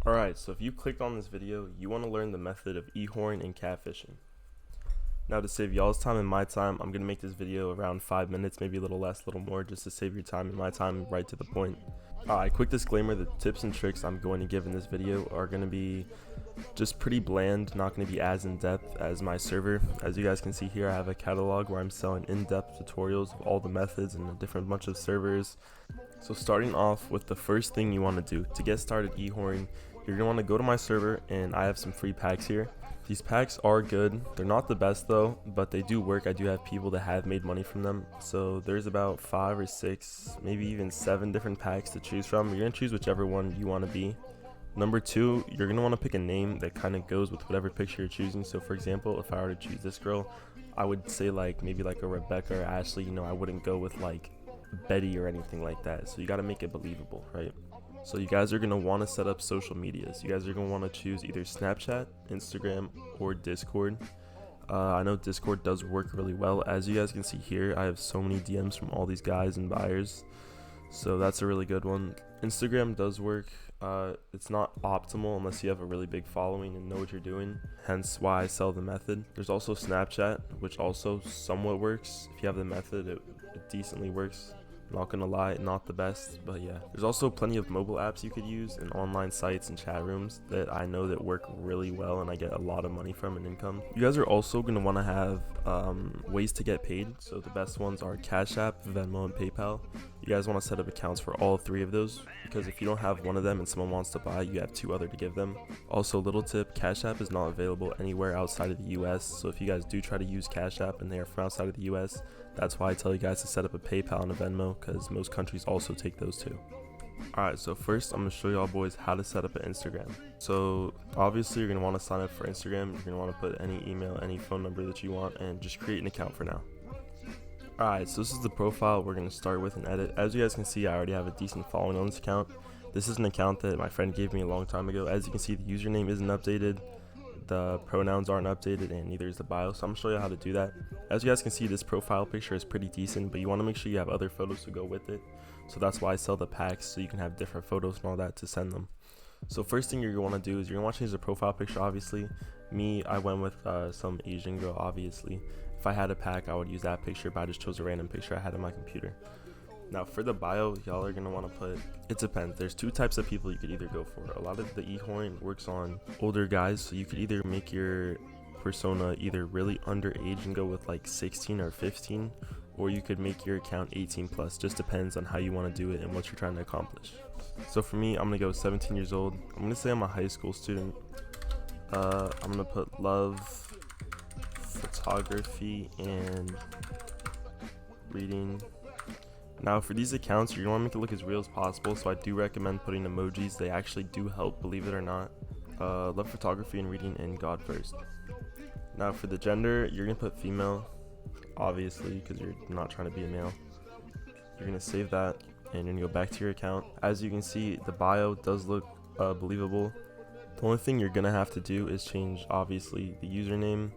Alright, so if you clicked on this video, you want to learn the method of e-horn and catfishing. Now to save y'all's time and my time, I'm going to make this video around 5 minutes, maybe a little less, a little more, just to save your time and my time, right to the point. Quick disclaimer, the tips and tricks I'm going to give in this video are going to be just pretty bland, not going to be as in-depth as my server. As you guys can see here, I have a catalog where I'm selling in-depth tutorials of all the methods and a different bunch of servers. So starting off with the first thing you want to do to get started e-horning, you're going to want to go to my server, and I have some free packs here. These packs are good. They're not the best though, but they do work. I do have people that have made money from them. So there's about 5 or 6, maybe even 7 different packs to choose from. You're going to choose whichever one you want to be. Number 2, you're going to want to pick a name that kind of goes with whatever picture you're choosing. So for example, if I were to choose this girl, I would say maybe like a Rebecca or Ashley. I wouldn't go with like Betty or anything like that. So you got to make it believable, right? So you guys are going to want to set up social medias. You guys are going to want to choose either Snapchat, Instagram, or Discord. I know Discord does work really well. As you guys can see here, I have so many DMs from all these guys and buyers. So that's a really good one. Instagram does work. It's not optimal unless you have a really big following and know what you're doing. Hence why I sell the method. There's also Snapchat, which also somewhat works. If you have the method, it decently works. Not gonna lie, not the best, but yeah. There's also plenty of mobile apps you could use and online sites and chat rooms that I know that work really well and I get a lot of money from and income. You guys are also gonna want to have ways to get paid. So the best ones are Cash App, Venmo, and PayPal. You guys want to set up accounts for all 3 of those, because if you don't have one of them and someone wants to buy, you have 2 other to give them. Also, little tip, Cash App is not available anywhere outside of the US, so if you guys do try to use Cash App and they are from outside of the US, that's why I tell you guys to set up a PayPal and a Venmo, because most countries also take those too. Alright, so first I'm going to show y'all boys how to set up an Instagram. So obviously you're going to want to sign up for Instagram. You're going to want to put any email, any phone number that you want, and just create an account for now. Alright, so this is the profile we're going to start with and edit. As you guys can see, I already have a decent following on this account. This is an account that my friend gave me a long time ago. As you can see, the username isn't updated, the pronouns aren't updated, and neither is the bio. So I'm going to show you how to do that. As you guys can see, this profile picture is pretty decent, but you want to make sure you have other photos to go with it. So that's why I sell the packs, so you can have different photos and all that to send them. So first thing you're going to want to do is you're going to want to change the profile picture, obviously. Me, I went with some Asian girl, obviously. If I had a pack, I would use that picture, but I just chose a random picture I had on my computer. Now for the bio, y'all are going to want to put, it depends. There's 2 types of people you could either go for. A lot of the e-horn works on older guys, so you could either make your persona either really underage and go with like 16 or 15, or you could make your account 18 plus. Just depends on how you want to do it and what you're trying to accomplish. So for me, I'm going to go 17 years old. I'm going to say I'm a high school student. I'm going to put love, photography, and reading. Now for these accounts, you're going to want to make it look as real as possible, so I do recommend putting emojis. They actually do help, believe it or not. Love photography and reading, and God first. Now for the gender, you're going to put female, obviously, because you're not trying to be a male. You're going to save that, and you're going to go back to your account. As you can see, the bio does look believable. The only thing you're going to have to do is change, obviously, the username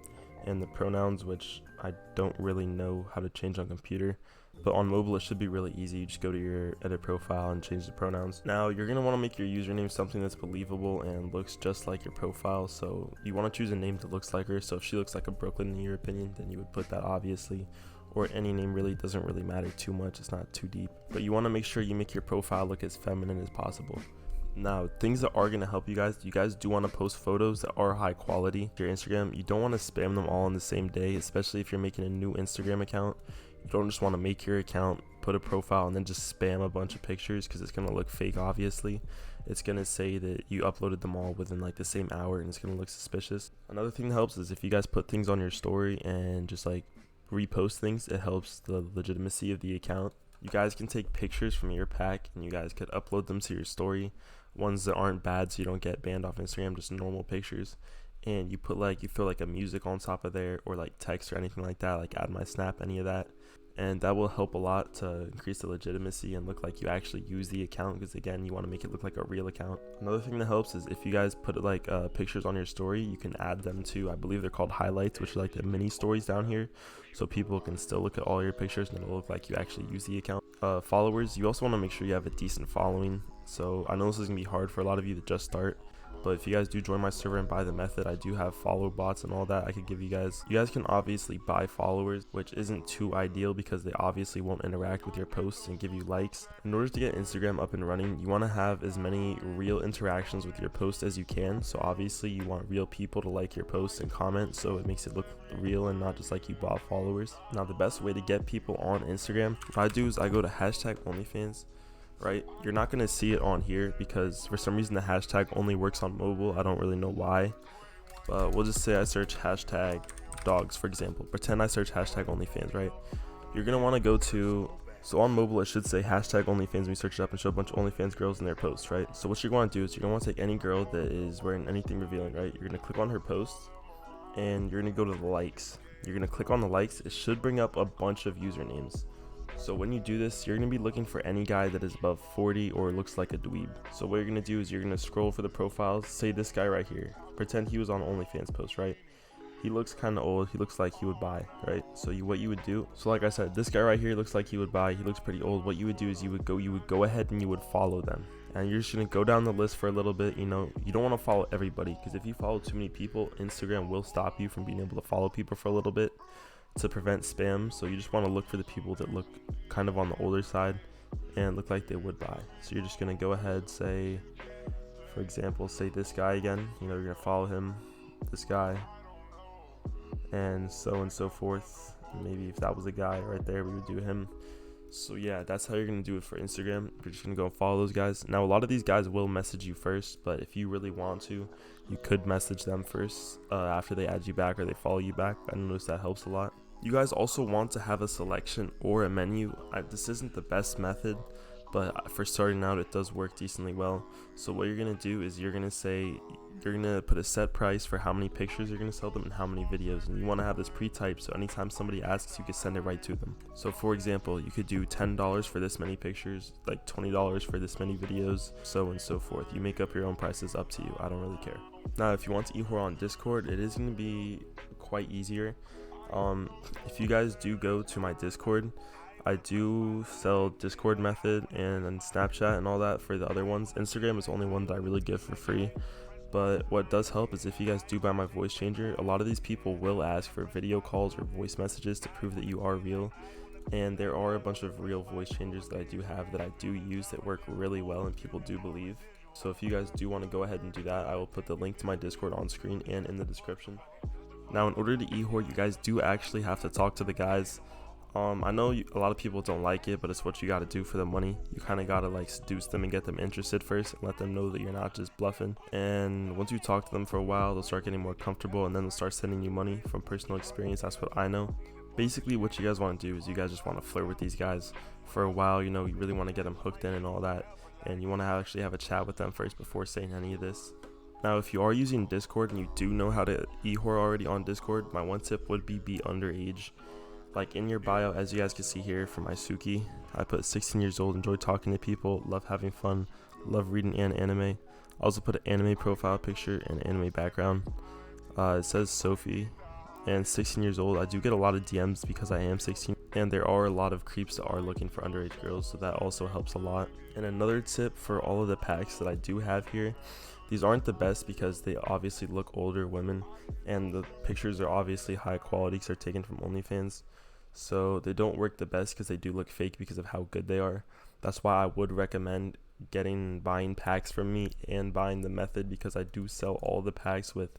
and the pronouns, which I don't really know how to change on computer. But on mobile, it should be really easy. You just go to your edit profile and change the pronouns. Now, you're going to want to make your username something that's believable and looks just like your profile. So you want to choose a name that looks like her. So if she looks like a Brooklyn in your opinion, then you would put that, obviously. Or any name really doesn't really matter too much. It's not too deep. But you want to make sure you make your profile look as feminine as possible. Now, things that are going to help you guys do want to post photos that are high quality. Your Instagram, you don't want to spam them all on the same day, especially if you're making a new Instagram account. You don't just want to make your account, put a profile, and then just spam a bunch of pictures, because it's going to look fake, obviously. It's going to say that you uploaded them all within like the same hour, and it's going to look suspicious. Another thing that helps is if you guys put things on your story and just like repost things, it helps the legitimacy of the account. You guys can take pictures from your pack and you guys could upload them to your story. Ones that aren't bad, so you don't get banned off Instagram, just normal pictures. And you put you throw like a music on top of there, or like text or anything like that, like add my snap, any of that. And that will help a lot to increase the legitimacy and look like you actually use the account, because again, you want to make it look like a real account. Another thing that helps is if you guys put pictures on your story, you can add them to, I believe they're called highlights, which are like the mini stories down here, so people can still look at all your pictures and it'll look like you actually use the account. Followers, you also want to make sure you have a decent following. So I know this is gonna be hard for a lot of you to just start. But if you guys do join my server and buy the method, I do have follow bots and all that I could give you guys. You guys can obviously buy followers, which isn't too ideal because they obviously won't interact with your posts and give you likes. In order to get Instagram up and running, you want to have as many real interactions with your post as you can. So obviously you want real people to like your posts and comment, so it makes it look real and not just like you bought followers. Now the best way to get people on Instagram, what I do is I go to #OnlyFans. Right, you're not going to see it on here because for some reason the hashtag only works on mobile. I don't really know why, but we'll just say I search #dogs, for example. Pretend I search #OnlyFans, right? You're going to want to go to, so on mobile it should say #OnlyFans when you search it up and show a bunch of OnlyFans girls and their posts, right? So what you're going to do is you're going to want to take any girl that is wearing anything revealing, right? You're going to click on her post and you're going to go to the likes. You're going to click on the likes. It should bring up a bunch of usernames. So when you do this, you're going to be looking for any guy that is above 40 or looks like a dweeb. So what you're going to do is you're going to scroll for the profiles. Say this guy right here. Pretend he was on OnlyFans post, right? He looks kind of old. He looks like he would buy, right? So what you would do, so like I said, this guy right here looks like he would buy. He looks pretty old. What you would do is you would go ahead and you would follow them. And you're just going to go down the list for a little bit. You know, you don't want to follow everybody because if you follow too many people, Instagram will stop you from being able to follow people for a little bit to prevent spam. So you just want to look for the people that look kind of on the older side and look like they would buy. So you're just going to go ahead, say, for example, say this guy again. You know, you're going to follow him, this guy, and so forth. Maybe if that was a guy right there, we would do him. So yeah, that's how you're going to do it for Instagram. You're just going to go follow those guys. Now, a lot of these guys will message you first, but if you really want to, you could message them first after they add you back or they follow you back. I noticed that helps a lot. You guys also want to have a selection or a menu. This isn't the best method, but for starting out, it does work decently well. So what you're going to do is you're going to put a set price for how many pictures you're going to sell them and how many videos. And you want to have this pre-typed, so anytime somebody asks, you can send it right to them. So for example, you could do $10 for this many pictures, like $20 for this many videos, so and so forth. You make up your own prices, up to you. I don't really care. Now, if you want to e-whore on Discord, it is going to be quite easier. If you guys do go to my Discord, I do sell Discord method and Snapchat and all that for the other ones. Instagram is the only one that I really give for free. But what does help is if you guys do buy my voice changer, a lot of these people will ask for video calls or voice messages to prove that you are real. And there are a bunch of real voice changers that I do have that I do use that work really well and people do believe. So if you guys do want to go ahead and do that, I will put the link to my Discord on screen and in the description. Now, in order to e-whore, you guys do actually have to talk to the guys. I know a lot of people don't like it, but it's what you got to do for the money. You kind of got to like seduce them and get them interested first and let them know that you're not just bluffing. And once you talk to them for a while, they'll start getting more comfortable and then they'll start sending you money. From personal experience, that's what I know. Basically, what you guys want to do is you guys just want to flirt with these guys for a while. You know, you really want to get them hooked in and all that. And you want to actually have a chat with them first before saying any of this. Now, if you are using Discord and you do know how to e-whore already on Discord, my one tip would be underage. Like in your bio, as you guys can see here for my Suki, I put 16 years old, enjoy talking to people, love having fun, love reading and anime. I also put an anime profile picture and anime background. It says Sophie and 16 years old. I do get a lot of DMs because I am 16, and there are a lot of creeps that are looking for underage girls, so that also helps a lot. And another tip for all of the packs that I do have here, these aren't the best because they obviously look older women and the pictures are obviously high quality because they're taken from OnlyFans. So they don't work the best because they do look fake because of how good they are. That's why I would recommend buying packs from me and buying the method, because I do sell all the packs with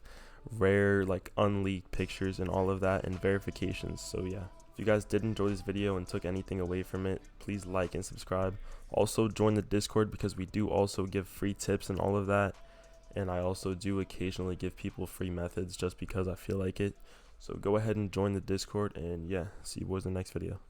rare, like unleaked pictures and all of that and verifications. So yeah, if you guys did enjoy this video and took anything away from it, please like and subscribe. Also join the Discord because we do also give free tips and all of that. And I also do occasionally give people free methods just because I feel like it. So go ahead and join the Discord, and yeah, see you boys in the next video.